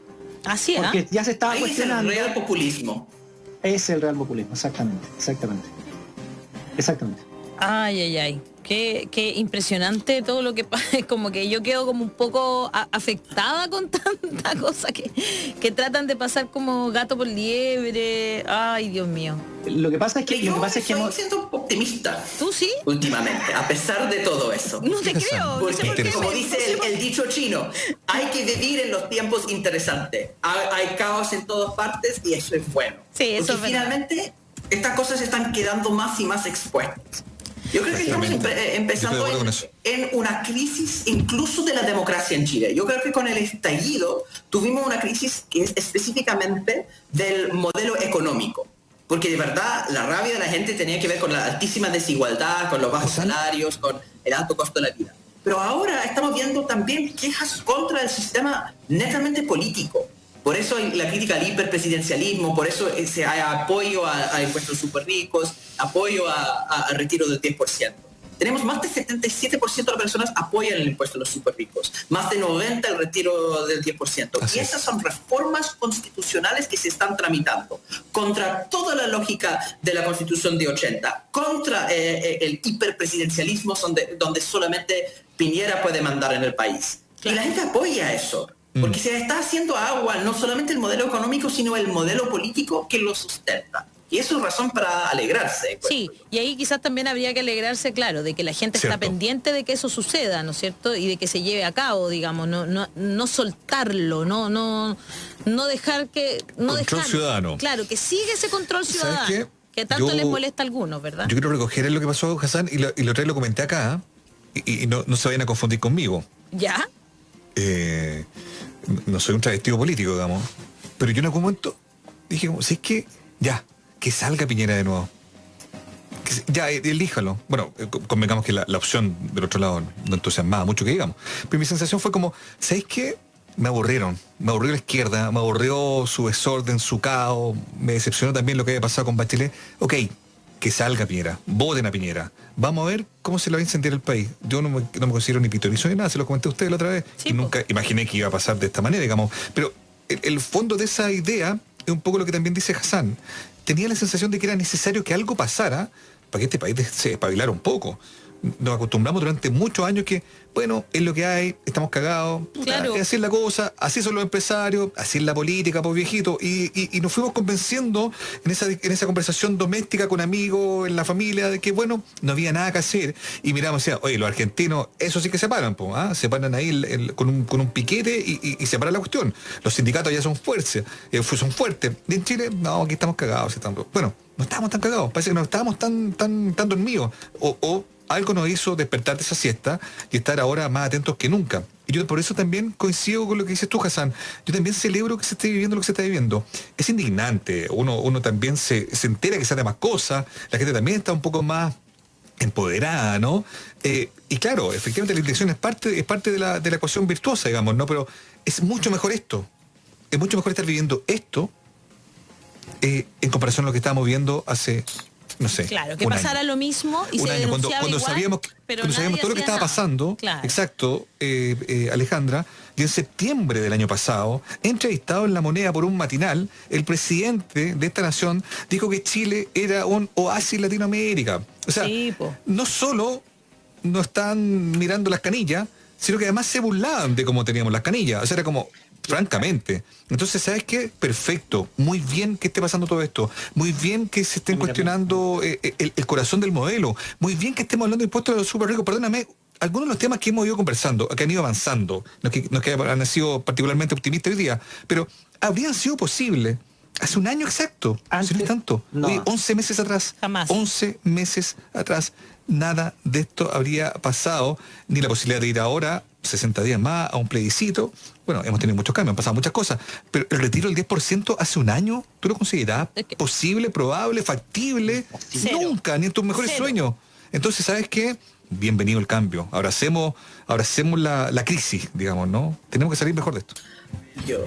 Así es. Porque ya se estaba cuestionando. Es el real populismo. Es el real populismo, exactamente. Ay. Qué impresionante todo lo que pasa. Como que yo quedo como un poco afectada con tanta cosa que tratan de pasar como gato por liebre. Ay, Dios mío. Lo que pasa es que estoy siendo optimista. ¿Tú sí? Últimamente, a pesar de todo eso. No te creo. Porque, como dice el dicho chino, hay que vivir en los tiempos interesantes. Hay caos en todas partes y eso es bueno. Sí, eso porque finalmente estas cosas están quedando más y más expuestas. Yo creo que estamos empezando en una crisis incluso de la democracia en Chile. Yo creo que con el estallido tuvimos una crisis que es específicamente del modelo económico. Porque de verdad la rabia de la gente tenía que ver con la altísima desigualdad, con los bajos salarios, con el alto costo de la vida. Pero ahora estamos viendo también quejas contra el sistema netamente político. Por eso hay la crítica al hiperpresidencialismo, por eso hay apoyo a impuestos súper ricos, apoyo al retiro del 10%. Tenemos más del 77% de las personas apoyan el impuesto a los súper ricos, más de 90% el retiro del 10%. Y esas son reformas constitucionales que se están tramitando contra toda la lógica de la Constitución de 80, contra el hiperpresidencialismo donde solamente Piñera puede mandar en el país. Y la gente apoya eso. Porque se está haciendo agua no solamente el modelo económico, sino el modelo político que lo sustenta. Y eso es razón para alegrarse. Sí, y ahí quizás también habría que alegrarse, claro, de que la gente Cierto. está pendiente de que eso suceda, ¿no es cierto? Y de que se lleve a cabo, digamos, no soltarlo, no dejar que... Control ciudadano. Claro, que sigue ese control ¿Sabes ciudadano, qué? que tanto Yo- les molesta a algunos, ¿verdad? Yo quiero recoger lo que pasó, Hassan, y lo otra vez lo comenté acá, y no se vayan a confundir conmigo. ¿Ya? No soy un travestido político, digamos, pero yo en algún momento dije, como, si es que, ya, que salga Piñera de nuevo. Ya, elíjalo. Bueno, convengamos que la opción del otro lado no entusiasmaba mucho que digamos. Pero mi sensación fue como, ¿sabéis qué? Me aburrieron. Me aburrió la izquierda, me aburrió su desorden, su caos, me decepcionó también lo que había pasado con Bachelet. Ok, que salga Piñera, voten a Piñera. Vamos a ver cómo se le va a incendiar el país. Yo no me considero ni pitorizo ni nada, se lo comenté a ustedes la otra vez. Sí, y nunca imaginé que iba a pasar de esta manera, digamos. Pero el fondo de esa idea es un poco lo que también dice Hassan. Tenía la sensación de que era necesario que algo pasara para que este país se espabilara un poco. Nos acostumbramos durante muchos años que, bueno, es lo que hay, estamos cagados, Claro. así es la cosa, así son los empresarios, así es la política, pues viejito, y nos fuimos convenciendo en esa conversación doméstica con amigos, en la familia, de que, bueno, no había nada que hacer, y miramos, decía, oye, los argentinos, eso sí que se paran, pues, ¿ah? Se paran ahí con un piquete y se para la cuestión. Los sindicatos ya son fuertes, son fuertes. Y en Chile, no, aquí estamos cagados. Bueno, no estábamos tan cagados, parece que no estábamos tan dormidos, o algo nos hizo despertar de esa siesta y estar ahora más atentos que nunca. Y yo por eso también coincido con lo que dices tú, Hassan. Yo también celebro que se esté viviendo lo que se está viviendo. Es indignante. Uno también se entera que se hace más cosas. La gente también está un poco más empoderada, ¿no? Y claro, efectivamente la intención es parte de la ecuación virtuosa, digamos, ¿no? Pero es mucho mejor esto. Es mucho mejor estar viviendo esto en comparación a lo que estábamos viendo hace... No sé. Claro, que un pasara año. lo mismo y Un se año, denunciaba cuando igual, sabíamos, pero cuando sabíamos nadie todo lo que hacía estaba nada. pasando, Claro. exacto, Alejandra, y en septiembre del año pasado, entrevistado en La Moneda por un matinal, el presidente de esta nación dijo que Chile era un oasis Latinoamérica. O sea, Sí, po. no solo no están mirando las canillas, sino que además se burlaban de cómo teníamos las canillas. O sea, era como, francamente. Entonces, ¿sabes qué? Perfecto. Muy bien que esté pasando todo esto. Muy bien que se estén cuestionando el corazón del modelo. Muy bien que estemos hablando de impuestos a los súper ricos. Perdóname, algunos de los temas que hemos ido conversando, que han ido avanzando, no es que han sido particularmente optimistas hoy día, pero habrían sido posibles hace un año exacto. Antes, Si no es tanto. no. Oye, 11 meses atrás. Jamás. 11 meses atrás. Nada de esto habría pasado, ni la posibilidad de ir ahora, 60 días más, a un plebiscito. Bueno, hemos tenido muchos cambios, han pasado muchas cosas, pero el retiro del 10% hace un año, ¿tú lo considerabas Es que- posible, probable, factible? Cero. Nunca, ni en tus mejores Cero. sueños. Entonces, ¿sabes qué? Bienvenido el cambio. Abracemos la crisis, digamos, ¿no? Tenemos que salir mejor de esto. Yo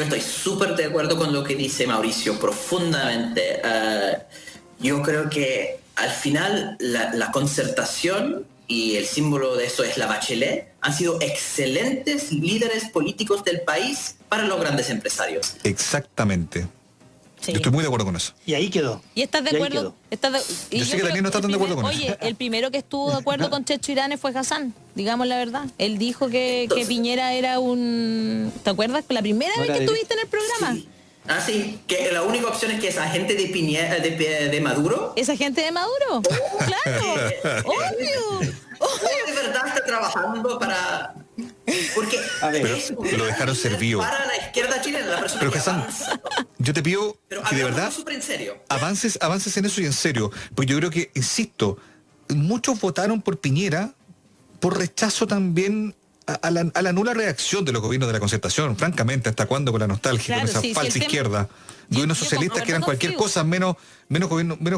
estoy súper de acuerdo con lo que dice Mauricio, profundamente. Yo creo que al final la concertación, y el símbolo de eso es la Bachelet, han sido excelentes líderes políticos del país para los grandes empresarios. Exactamente. Sí. Yo estoy muy de acuerdo con eso. Y ahí quedó. ¿Y estás de Y ahí acuerdo? quedó. Y Yo sé que Daniel no está tan de acuerdo con eso. Oye, el primero que estuvo de acuerdo con Checho Iranes fue Hassan, digamos la verdad. Él dijo que Entonces- Piñera era un... ¿Te acuerdas? La primera No vez era que de- estuviste en el programa. Sí. Ah, sí, que la única opción es que es agente de Piñera, de Maduro. ¿Esa gente de Maduro? Claro, obvio. ¿De verdad está trabajando para...? Porque A ver. es Pero lo dejaron servido. para la izquierda chilena, la persona Pero que Hassan, avanza. yo te pido Pero que de hablamos verdad súper en serio. avances en eso y en serio. Pues yo creo que, insisto, muchos votaron por Piñera por rechazo también a la nula reacción de los gobiernos de la concertación. Francamente, ¿hasta cuándo con la nostalgia, Claro, con esa sí, sí, falsa el tema- izquierda? Yo- Gobiernos yo socialistas que eran concuerdo cualquier contigo. cosa, menos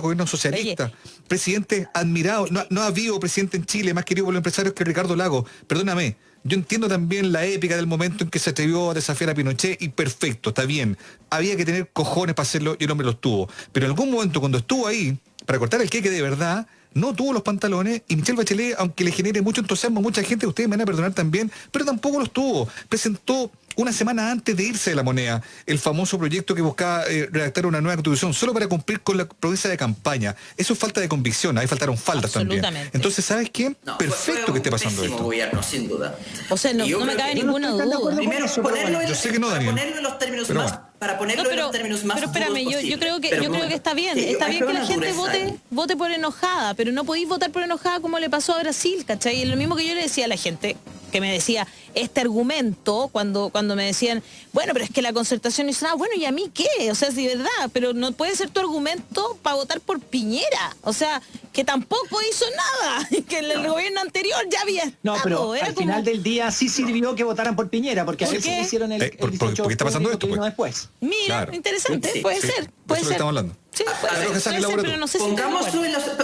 gobiernos socialistas. Presidente admirado. No ha habido presidente en Chile más querido por los empresarios que Ricardo Lagos. Perdóname. Yo entiendo también la épica del momento en que se atrevió a desafiar a Pinochet y perfecto, está bien. Había que tener cojones para hacerlo y el hombre los tuvo. Pero en algún momento cuando estuvo ahí, para cortar el queque de verdad, no tuvo los pantalones y Michelle Bachelet, aunque le genere mucho entusiasmo a mucha gente, ustedes me van a perdonar también, pero tampoco los tuvo. Presentó una semana antes de irse de la Moneda, el famoso proyecto que buscaba redactar una nueva constitución solo para cumplir con la promesa de campaña. Eso es falta de convicción, ahí faltaron faltas también. Entonces, ¿sabes qué? No, Perfecto fue que esté pasando pésimo esto. gobierno, sin duda. O sea, no me cabe ninguna duda. Primero, ponerlo en, Yo sé que no, Daniel. para ponerlo en los términos Pero más, bueno. para ponerlo en los términos más pero espérame, duros yo posible. creo que Pero yo creo que está bien, sí, está hay bien que la una gente dureza ahí. vote por enojada, pero no podéis votar por enojada como le pasó a Brasil, ¿cachai? Y lo mismo que yo le decía a la gente que me decía este argumento cuando me decían, bueno, pero es que la concertación hizo nada, bueno, ¿y a mí qué? O sea, sí, verdad, pero no puede ser tu argumento para votar por Piñera, o sea, que tampoco hizo nada, que el gobierno anterior ya había estado. No, pero al final del día sí sirvió que votaran por Piñera, porque a ¿Por él se qué? le hicieron el 18 porque está pasando de esto, octubre que vino pues. después. Mira, Claro. interesante, Sí, puede sí, ser, de puede eso ser. estamos hablando. Sí, puede Algo que ser, sale Laura, pero tú. no sé si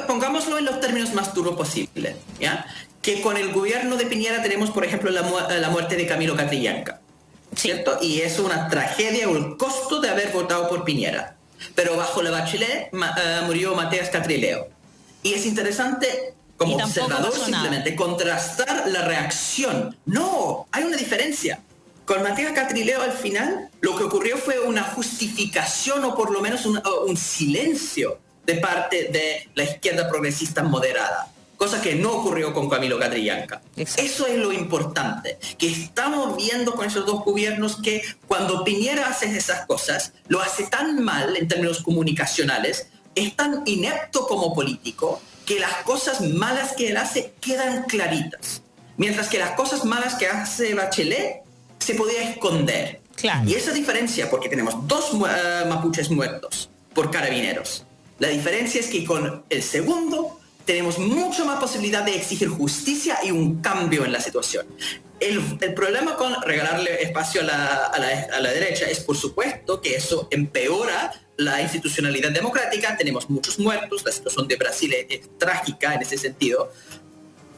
Pongámoslo en los términos más duros posible, ¿ya? Que con el gobierno de Piñera tenemos, por ejemplo, la muerte de Camilo Catrillanca, ¿cierto? Y es una tragedia o el costo de haber votado por Piñera. Pero bajo la Bachelet murió Matías Catrileo. Y es interesante, como Y tampoco observador, pasó nada. simplemente contrastar la reacción. No, hay una diferencia. Con Matías Catrileo al final, lo que ocurrió fue una justificación o por lo menos un silencio de parte de la izquierda progresista moderada. Cosa que no ocurrió con Camilo Catrillanca. Exacto. Eso es lo importante, que estamos viendo con esos dos gobiernos que cuando Piñera hace esas cosas, lo hace tan mal en términos comunicacionales, es tan inepto como político, que las cosas malas que él hace quedan claritas. Mientras que las cosas malas que hace Bachelet se podía esconder. Claro. Y esa diferencia, porque tenemos dos mapuches muertos por carabineros. La diferencia es que con el segundo tenemos mucho más posibilidad de exigir justicia y un cambio en la situación. El problema con regalarle espacio a la derecha es, por supuesto, que eso empeora la institucionalidad democrática. Tenemos muchos muertos, la situación de Brasil es trágica en ese sentido,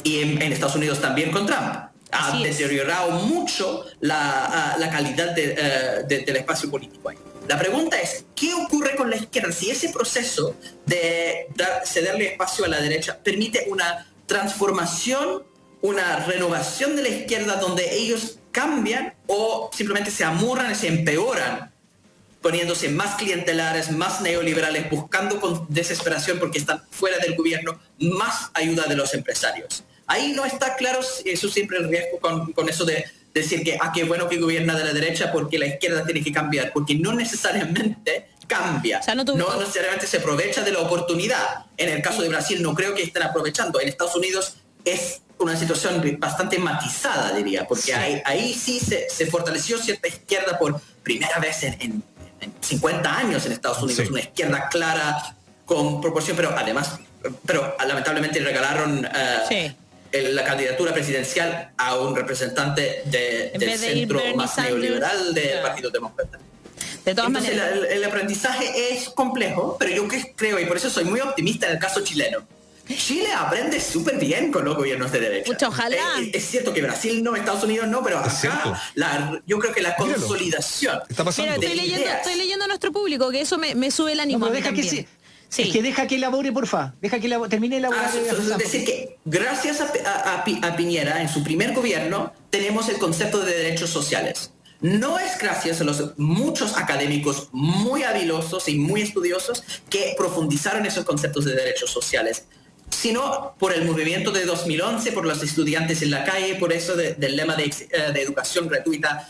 y en Estados Unidos también con Trump. Ha deteriorado mucho la calidad del espacio político ahí. La pregunta es, ¿qué ocurre con la izquierda si ese proceso de cederle espacio a la derecha permite una transformación, una renovación de la izquierda donde ellos cambian o simplemente se amurran y se empeoran, poniéndose más clientelares, más neoliberales, buscando con desesperación porque están fuera del gobierno más ayuda de los empresarios? Ahí no está claro, eso siempre el riesgo con eso de decir que qué bueno que gobierna de la derecha porque la izquierda tiene que cambiar, porque no necesariamente cambia, O sea, no necesariamente se aprovecha de la oportunidad. En el caso de Brasil no creo que estén aprovechando. En Estados Unidos es una situación bastante matizada, diría, porque ahí sí se fortaleció cierta izquierda por primera vez en 50 años en Estados Unidos, una izquierda clara con proporción, pero lamentablemente regalaron la candidatura presidencial a un representante del centro más neoliberal del Partido Demócrata. De todas Entonces, maneras, el aprendizaje es complejo, pero yo creo, y por eso soy muy optimista en el caso chileno. Chile aprende súper bien con los gobiernos de derecha. Pucha, ojalá. Es cierto que Brasil no, Estados Unidos no, pero acá yo creo que la consolidación. Está pasando. Mira, estoy leyendo a nuestro público, que eso me sube el ánimo. No, pero deja que también. sí. Es que deja que elabore, porfa. Deja que termine de elaborar. Es decir, que gracias a Piñera, en su primer gobierno, tenemos el concepto de derechos sociales. No es gracias a los muchos académicos muy habilosos y muy estudiosos que profundizaron esos conceptos de derechos sociales, sino por el movimiento de 2011, por los estudiantes en la calle, por eso del lema de educación gratuita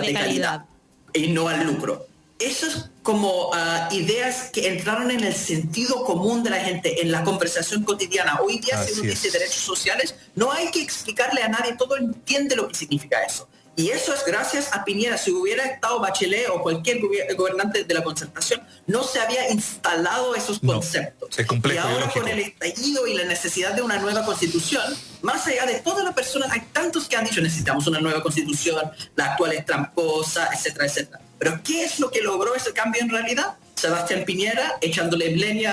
de calidad y no al lucro. Eso es como ideas que entraron en el sentido común de la gente, en la conversación cotidiana. Hoy día, si uno dice derechos sociales, no hay que explicarle a nadie, todo entiende lo que significa eso. Y eso es gracias a Piñera. Si hubiera estado Bachelet o cualquier gobernante de la Concertación, no se había instalado esos conceptos. Es complejo, y ahora lógico. con el estallido y la necesidad de una nueva constitución, más allá de todas las personas, hay tantos que han dicho necesitamos una nueva constitución, la actual es tramposa, etcétera, etcétera. Pero ¿qué es lo que logró ese cambio en realidad? Sebastián Piñera echándole leña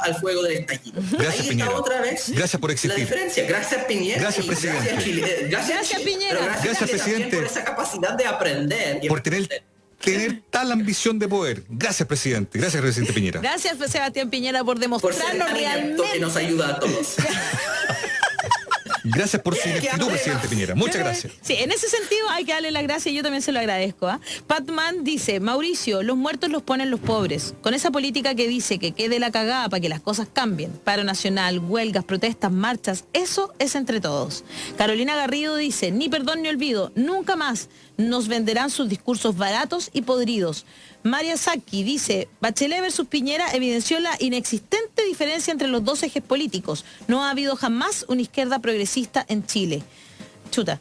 al fuego del estallido. Gracias, ahí Piñera. Está otra vez Gracias por existir. la diferencia. Gracias Piñera. Gracias, y presidente. Gracias, Chile. Gracias Piñera. Pero Gracias, Chile también presidente. por esa capacidad de aprender. Por tener tal ambición de poder. Gracias, presidente. Gracias, presidente Piñera. Gracias, Sebastián Piñera, por Por ser demostrarnos tan inepto que realmente. nos ayuda a todos. Gracias por su ineptitud, aprueba. presidente Piñera. Muchas gracias. Sí, en ese sentido hay que darle las gracias y yo también se lo agradezco. Patman dice, Mauricio, los muertos los ponen los pobres. Con esa política que dice que quede la cagada para que las cosas cambien. Paro nacional, huelgas, protestas, marchas, eso es entre todos. Carolina Garrido dice, ni perdón ni olvido, nunca más nos venderán sus discursos baratos y podridos. María Saki dice, Bachelet versus Piñera evidenció la inexistente diferencia entre los dos ejes políticos. No ha habido jamás una izquierda progresista en Chile. Chuta,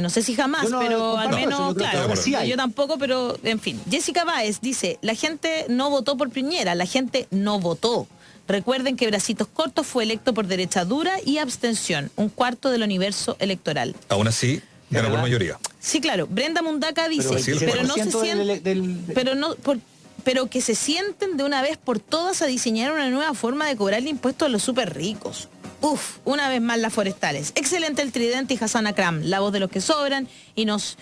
no sé si jamás, Yo no pero al comparto menos, eso, yo creo que claro, ahora sí hay. yo tampoco, pero en fin. Jessica Báez dice, la gente no votó por Piñera, la gente no votó. Recuerden que Bracitos Cortos fue electo por derecha dura y abstención, 1/4 del universo electoral. Aún así, ganó por ¿Verdad? mayoría. Sí, claro. Brenda Mundaca dice, sí, el pero no se 10% sienten, pero que se sienten de una vez por todas a diseñar una nueva forma de cobrarle impuestos a los súper ricos. Uf, una vez más las forestales. Excelente el tridente y Hassan Akram, la voz de los que sobran y nos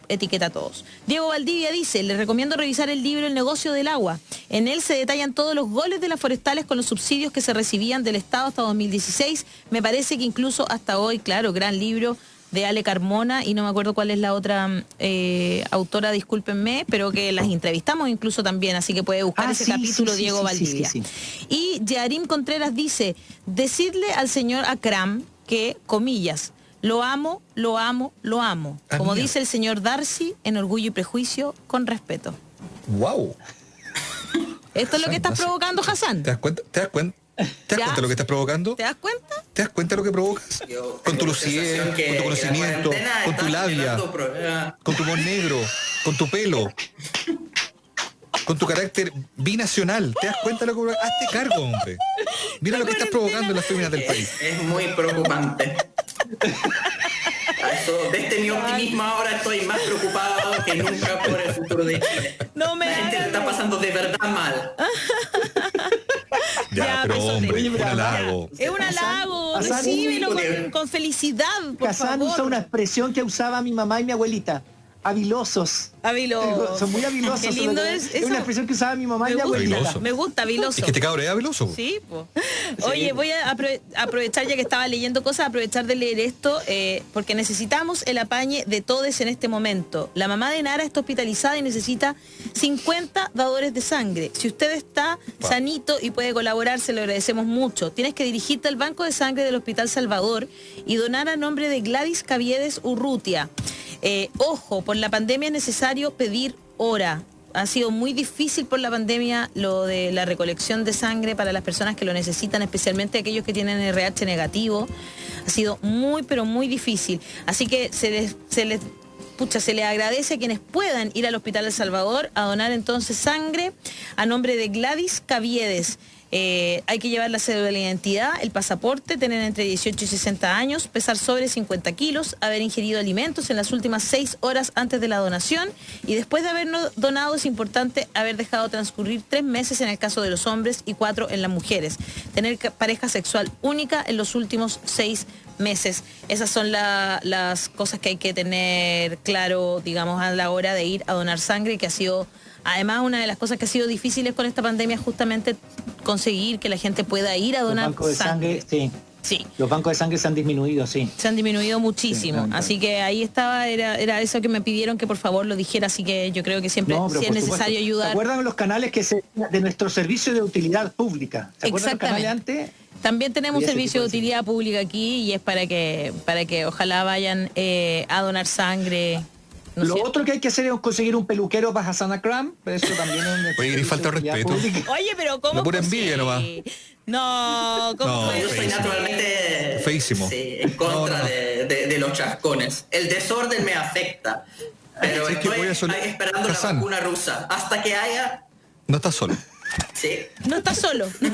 etiqueta a todos. Diego Valdivia dice, les recomiendo revisar el libro El negocio del agua. En él se detallan todos los goles de las forestales con los subsidios que se recibían del Estado hasta 2016. Me parece que incluso hasta hoy, claro, gran libro de Ale Carmona y no me acuerdo cuál es la otra autora, discúlpenme, pero que las entrevistamos incluso también, así que puede buscar ese capítulo Diego Valdivia. sí. Y Yarim Contreras dice, decirle al señor Akram que, comillas, lo amo, lo amo, lo amo. Ah, Como mira. dice el señor Darcy, en Orgullo y Prejuicio, con respeto. ¡Wow! Esto es lo que estás No sé. provocando, Hassan. ¿Te das cuenta? ¿Te das cuenta? ¿Te das Ya. cuenta de lo que estás provocando? ¿Te das cuenta? ¿Te das cuenta de lo que provocas? Yo Con tu tengo lucidez, sensación que con tu la conocimiento, cuarentena con tu está labia, generando problemas. con tu humor negro, con tu pelo, con tu carácter binacional. ¿Te das cuenta de lo que provocas? Hazte cargo, hombre. Mira lo que estás provocando en las féminas del país. Es muy preocupante. De este mi optimismo ahora estoy más preocupado que nunca por el futuro de Chile. No me La gente lo hagan- está pasando de verdad mal. Ya, Ya, pero pesote. hombre, Oye, un pero halago. Es un halago, Hassan, recíbelo único con felicidad, por Hassan favor. usa una expresión que usaba mi mamá y mi abuelita. Habilosos. Habiloso. Son muy habilosos. Qué lindo es eso. una expresión que usaba mi mamá y mi Me gusta, abuelita. Habiloso. me gusta, habiloso. Es que este cabrón es habiloso. Sí, po. Oye, voy a aprovechar, ya que estaba leyendo cosas, aprovechar de leer esto, porque necesitamos el apañe de todos en este momento. La mamá de Nara está hospitalizada y necesita 50 dadores de sangre. Si usted está sanito y puede colaborar, se lo agradecemos mucho. Tienes que dirigirte al Banco de Sangre del Hospital Salvador y donar a nombre de Gladys Caviedes Urrutia. Ojo, por la pandemia es necesario pedir hora. Ha sido muy difícil por la pandemia lo de la recolección de sangre para las personas que lo necesitan, especialmente aquellos que tienen RH negativo. Ha sido muy, pero muy difícil. Así que se les agradece a quienes puedan ir al Hospital El Salvador a donar entonces sangre a nombre de Gladys Caviedes. Hay que llevar la cédula de la identidad, el pasaporte, tener entre 18 y 60 años, pesar sobre 50 kilos, haber ingerido alimentos en las últimas 6 horas antes de la donación y después de haber donado es importante haber dejado transcurrir 3 meses en el caso de los hombres y 4 en las mujeres. Tener pareja sexual única en los últimos 6 meses. Esas son las cosas que hay que tener claro, digamos, a la hora de ir a donar sangre, que ha sido... Además, una de las cosas que ha sido difíciles con esta pandemia es justamente conseguir que la gente pueda ir a Los donar bancos de sangre, sí. Sí, Los bancos de sangre se han disminuido, sí. se han disminuido muchísimo. Sí, Así que ahí estaba, era eso que me pidieron que por favor lo dijera, así que yo creo que siempre No, pero si es por necesario supuesto. ayudar. ¿Se acuerdan los canales de nuestro servicio de utilidad pública? ¿Se acuerdan los canales antes? También tenemos Había ese servicio de tipo de utilidad pública aquí y es para que ojalá vayan a donar sangre. ¿no es Lo cierto? otro que hay que hacer es conseguir un peluquero para Hassan Akram, pero eso también es nuestro Oye, y falta de servicio de utilidad respeto. pública. Oye, pero ¿cómo? La pura es envidia posible? No, ¿cómo? No, es Yo soy feísimo. naturalmente Feísimo. sí, en contra No, no. de los chascones. El desorden me afecta. Pero Sí, es que estoy voy a ahí esperando Hassan. la vacuna rusa. Hasta que haya... No estás solo. Sí. No está solo. Sí.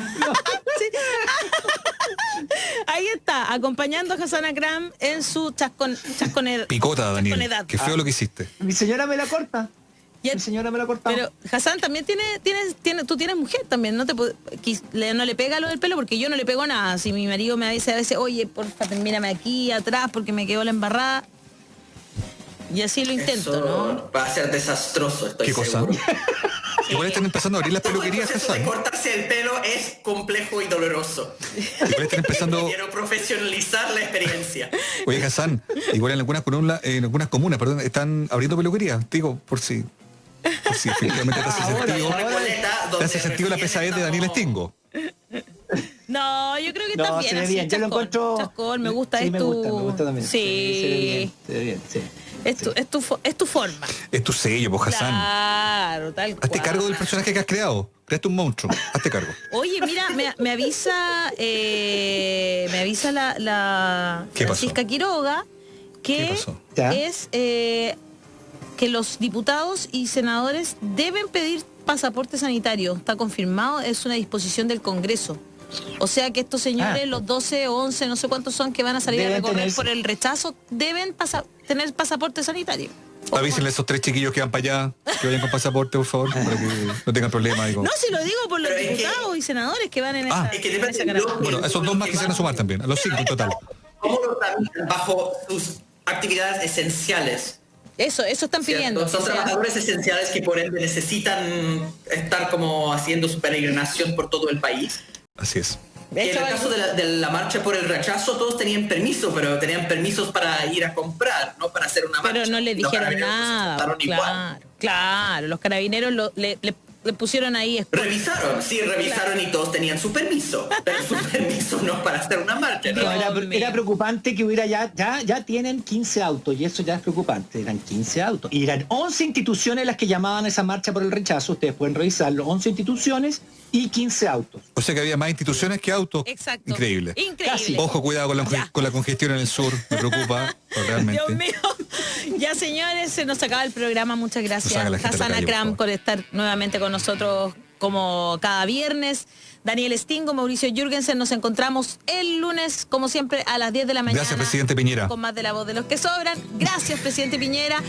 Ahí está, acompañando a Hassan Akram en su chasconedad. Picota, Daniel. chasconedad. Qué feo lo que hiciste. Mi señora me la corta. Ya- Mi señora me la corta. Pero Hassan también tú tienes mujer también, no no le pega lo del pelo porque yo no le pego nada. Si mi marido me dice a veces, oye, porfa, mírame aquí atrás porque me quedó la embarrada. Y así lo intento, Eso ¿no? va a ser desastroso, estoy ¿Qué cosa? seguro. Igual están empezando a abrir las Todo el peluquerías, proceso de Hassan. cortarse el pelo es complejo y doloroso. Igual están empezando... Quiero profesionalizar la experiencia. Oye, Hassan, igual en algunas comunas, perdón, están abriendo peluquerías, digo, por si efectivamente te hace sentido. ¿Te hace sentido la pesadez de Daniel Stingo? No, yo creo que No, está se bien ve así, bien. Yo lo Chascón. encuentro... Chascón, me gusta, Sí, es me tu... gusta también. Sí. Se ve bien, se ve bien, sí. Es tu forma. Es tu sello, pues, Hassan. Claro, tal cual. Hazte cargo del personaje que has creado. Creaste un monstruo. Hazte cargo. Oye, mira, me avisa la ¿Qué pasó? Francisca Quiroga ¿Qué que pasó? ¿Ya? es que los diputados y senadores deben pedir pasaporte sanitario. Está confirmado, es una disposición del Congreso. O sea que estos señores, los 12 o 11, no sé cuántos son, que van a salir a Deben recorrer tener- por el rechazo, deben tener pasaporte sanitario. Avísenle a esos 3 chiquillos que van para allá, que vayan con pasaporte, por favor, para que no tengan problemas. Digo. No, si lo digo por los Pero es que- diputados y senadores que van en Ah. esa, Es que en depende esa del caravana. bloque. Bueno, esos 2 más que se van a sumar también, a los 5 en total. ¿Cómo lo tramitan bajo sus actividades esenciales? Eso están pidiendo. ¿Cierto? Son o sea, trabajadores esenciales que por ende necesitan estar como haciendo su peregrinación por todo el país. Así es. de Y en hecho, el caso de la marcha por el rechazo, todos tenían permiso, pero tenían permisos para ir a comprar, no para hacer una marcha. pero no le Los dijeron carabineros se nada. comportaron igual. Claro, los carabineros le pusieron ahí. Revisaron y todos tenían su permiso, pero su permiso no para hacer una marcha. ¿no? No, Dios mío. era preocupante que hubiera ya tienen 15 autos y eso ya es preocupante, eran 15 autos. Y eran 11 instituciones las que llamaban a esa marcha por el rechazo, ustedes pueden revisarlo, 11 instituciones y 15 autos. O sea que había más instituciones que autos. Exacto. Increíble. Increíble. Ojo, cuidado con la congestión en el sur, me preocupa realmente. Dios mío. Ya, señores, se nos acaba el programa. Muchas gracias, saca la gente a la Hassan calle, por Akram, favor. por estar nuevamente con nosotros como cada viernes. Daniel Stingo, Mauricio Jürgensen, nos encontramos el lunes, como siempre, a las 10 de la mañana. Gracias, presidente Piñera. Con más de La Voz de los que Sobran. Gracias, presidente Piñera.